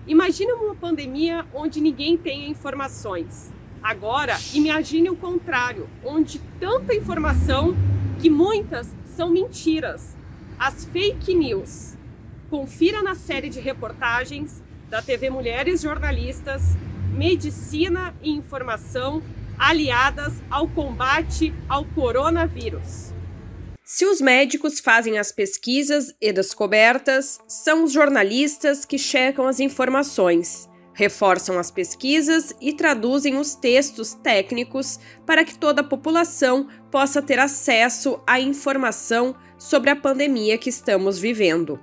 Imagine uma pandemia onde ninguém tenha informações. Agora, imagine o contrário, onde tanta informação que muitas são mentiras. As fake news. Confira na série de reportagens da TV Mulheres Jornalistas, Medicina e Informação aliadas ao combate ao coronavírus. Se os médicos fazem as pesquisas e descobertas, são os jornalistas que checam as informações, reforçam as pesquisas e traduzem os textos técnicos para que toda a população possa ter acesso à informação sobre a pandemia que estamos vivendo.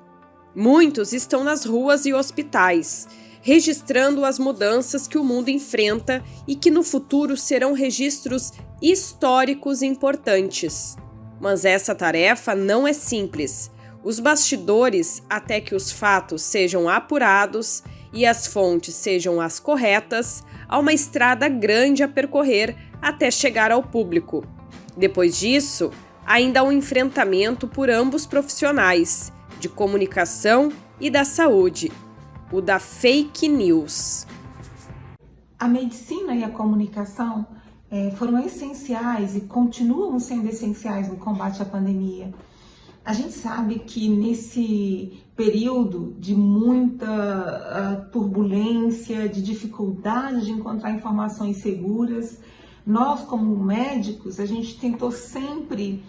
Muitos estão nas ruas e hospitais, registrando as mudanças que o mundo enfrenta e que no futuro serão registros históricos importantes. Mas essa tarefa não é simples. Os bastidores, até que os fatos sejam apurados e as fontes sejam as corretas, há uma estrada grande a percorrer até chegar ao público. Depois disso, ainda há um enfrentamento por ambos profissionais, de comunicação e da saúde, o da fake news. A medicina e a comunicação foram essenciais e continuam sendo essenciais no combate à pandemia. A gente sabe que nesse período de muita turbulência, de dificuldade de encontrar informações seguras, nós como médicos, a gente tentou sempre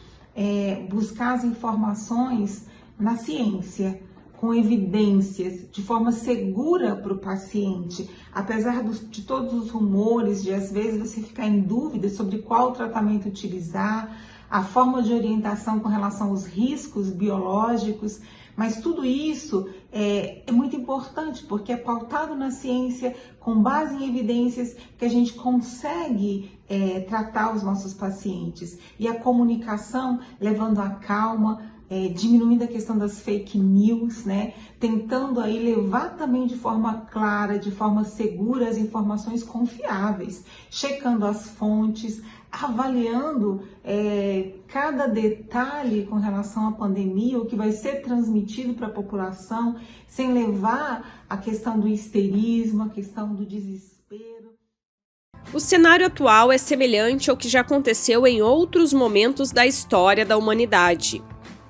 buscar as informações na ciência, com evidências, de forma segura para o paciente, apesar de todos os rumores, de às vezes você ficar em dúvida sobre qual tratamento utilizar, a forma de orientação com relação aos riscos biológicos, mas tudo isso é muito importante, porque é pautado na ciência, com base em evidências, que a gente consegue tratar os nossos pacientes. E a comunicação, levando a calma, diminuindo a questão das fake news, né? Tentando aí levar também de forma clara, de forma segura as informações confiáveis, checando as fontes, avaliando cada detalhe com relação à pandemia, o que vai ser transmitido para a população, sem levar a questão do histerismo, a questão do desespero. O cenário atual é semelhante ao que já aconteceu em outros momentos da história da humanidade,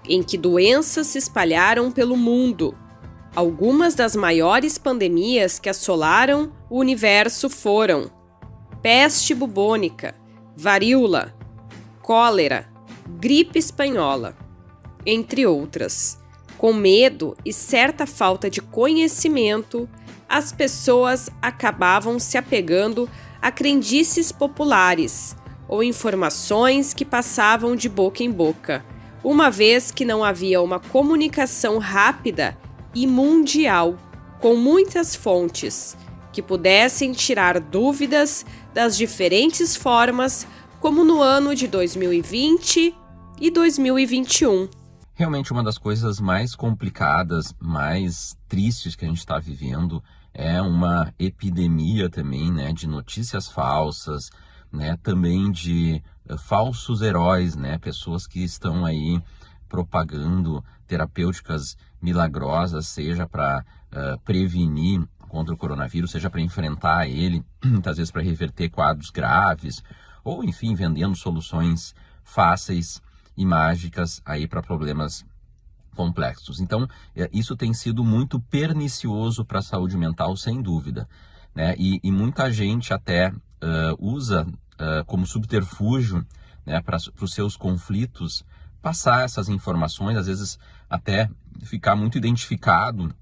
em que doenças se espalharam pelo mundo. Algumas das maiores pandemias que assolaram o universo foram peste bubônica, varíola, cólera, gripe espanhola, entre outras. Com medo e certa falta de conhecimento, as pessoas acabavam se apegando a crendices populares ou informações que passavam de boca em boca, uma vez que não havia uma comunicação rápida e mundial, com muitas fontes, que pudessem tirar dúvidas das diferentes formas, como no ano de 2020 e 2021. Realmente uma das coisas mais complicadas, mais tristes que a gente está vivendo é uma epidemia também, né, de notícias falsas, né, também de falsos heróis, né, pessoas que estão aí propagando terapêuticas milagrosas, seja para prevenir contra o coronavírus, seja para enfrentar ele, muitas vezes para reverter quadros graves, ou enfim, vendendo soluções fáceis e mágicas aí para problemas complexos. Então, isso tem sido muito pernicioso para a saúde mental, sem dúvida, né? E muita gente até usa como subterfúgio, né, para os seus conflitos, passar essas informações, às vezes até ficar muito identificado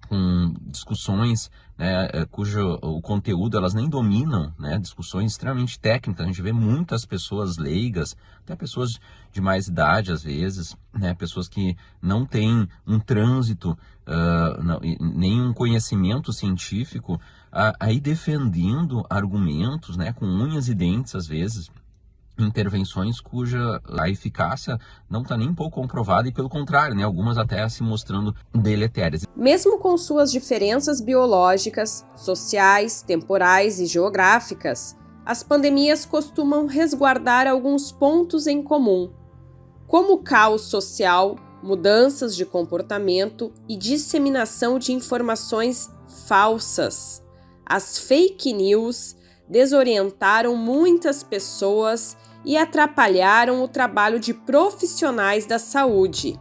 com discussões, né, cujo o conteúdo elas nem dominam, né, discussões extremamente técnicas. A gente vê muitas pessoas leigas, até pessoas de mais idade às vezes, né, pessoas que não têm um trânsito, nem um conhecimento científico, aí defendendo argumentos, né, com unhas e dentes às vezes, intervenções cuja a eficácia não está nem um pouco comprovada e, pelo contrário, né, algumas até se mostrando deletérias. Mesmo com suas diferenças biológicas, sociais, temporais e geográficas, as pandemias costumam resguardar alguns pontos em comum, como o caos social, mudanças de comportamento e disseminação de informações falsas. As fake news desorientaram muitas pessoas e atrapalharam o trabalho de profissionais da saúde.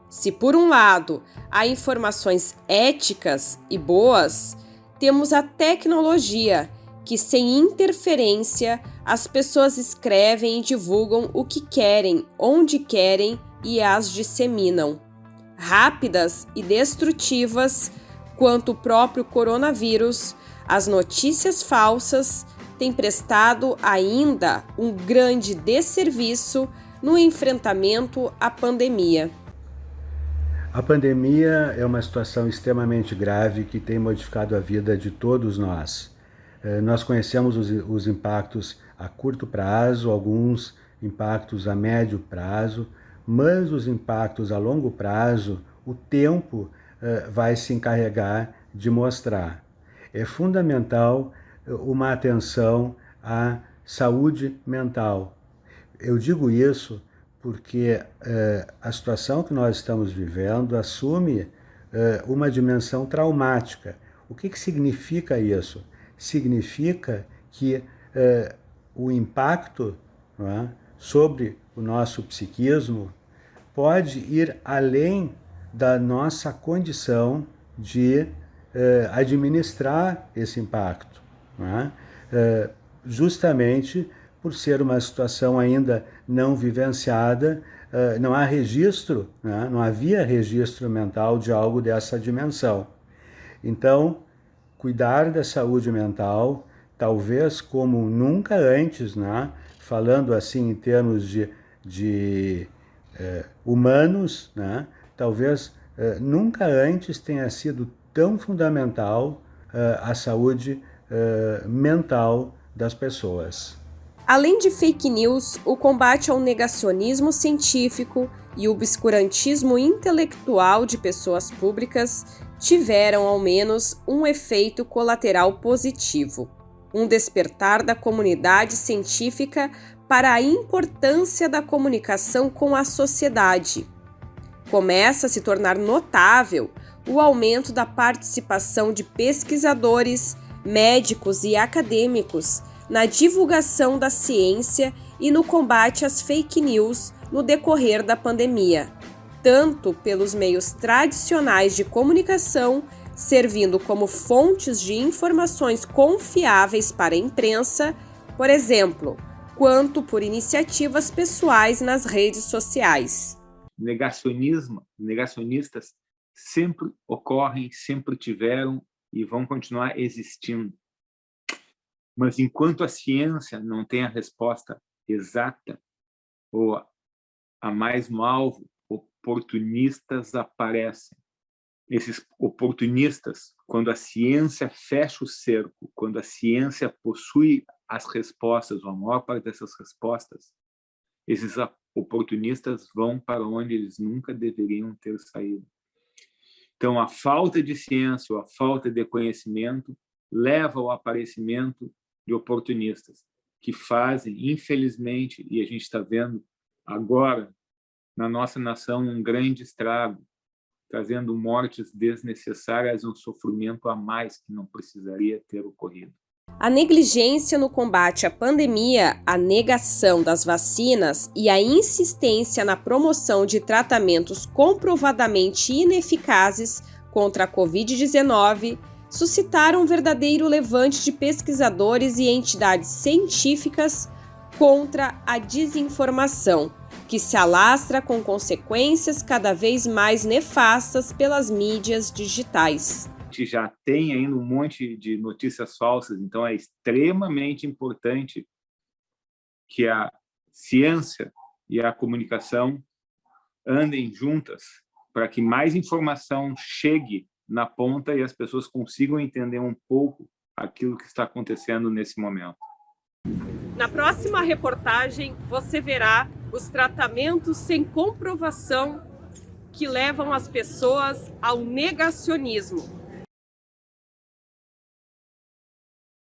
Se, por um lado, há informações éticas e boas, temos a tecnologia, que, sem interferência, as pessoas escrevem e divulgam o que querem, onde querem e as disseminam. Rápidas e destrutivas, quanto o próprio coronavírus, as notícias falsas têm prestado ainda um grande desserviço no enfrentamento à pandemia. A pandemia é uma situação extremamente grave que tem modificado a vida de todos nós. Nós conhecemos os impactos a curto prazo, alguns impactos a médio prazo, mas os impactos a longo prazo, o tempo vai se encarregar de mostrar. É fundamental uma atenção à saúde mental. Eu digo isso porque a situação que nós estamos vivendo assume uma dimensão traumática. O que significa isso? Significa que o impacto, não é, sobre o nosso psiquismo pode ir além da nossa condição de administrar esse impacto, não é? Justamente por ser uma situação ainda não vivenciada, não há registro, né? Não havia registro mental de algo dessa dimensão. Então, cuidar da saúde mental, talvez como nunca antes, né? Falando assim em termos de humanos, né? Talvez nunca antes tenha sido tão fundamental a saúde mental das pessoas. Além de fake news, o combate ao negacionismo científico e o obscurantismo intelectual de pessoas públicas tiveram ao menos um efeito colateral positivo: um despertar da comunidade científica para a importância da comunicação com a sociedade. Começa a se tornar notável o aumento da participação de pesquisadores, médicos e acadêmicos na divulgação da ciência e no combate às fake news no decorrer da pandemia, tanto pelos meios tradicionais de comunicação, servindo como fontes de informações confiáveis para a imprensa, por exemplo, quanto por iniciativas pessoais nas redes sociais. Negacionistas sempre ocorrem, sempre tiveram e vão continuar existindo. Mas enquanto a ciência não tem a resposta exata ou a mais no alvo, oportunistas aparecem. Esses oportunistas, quando a ciência fecha o cerco, quando a ciência possui as respostas, ou a maior parte dessas respostas, esses oportunistas vão para onde eles nunca deveriam ter saído. Então, a falta de ciência ou a falta de conhecimento leva ao aparecimento de oportunistas que fazem, infelizmente, e a gente está vendo agora na nossa nação um grande estrago, trazendo mortes desnecessárias, um sofrimento a mais que não precisaria ter ocorrido. A negligência no combate à pandemia, a negação das vacinas e a insistência na promoção de tratamentos comprovadamente ineficazes contra a Covid-19 suscitaram um verdadeiro levante de pesquisadores e entidades científicas contra a desinformação, que se alastra com consequências cada vez mais nefastas pelas mídias digitais. A gente já tem ainda um monte de notícias falsas, então é extremamente importante que a ciência e a comunicação andem juntas para que mais informação chegue na ponta e as pessoas consigam entender um pouco aquilo que está acontecendo nesse momento. Na próxima reportagem, você verá os tratamentos sem comprovação que levam as pessoas ao negacionismo.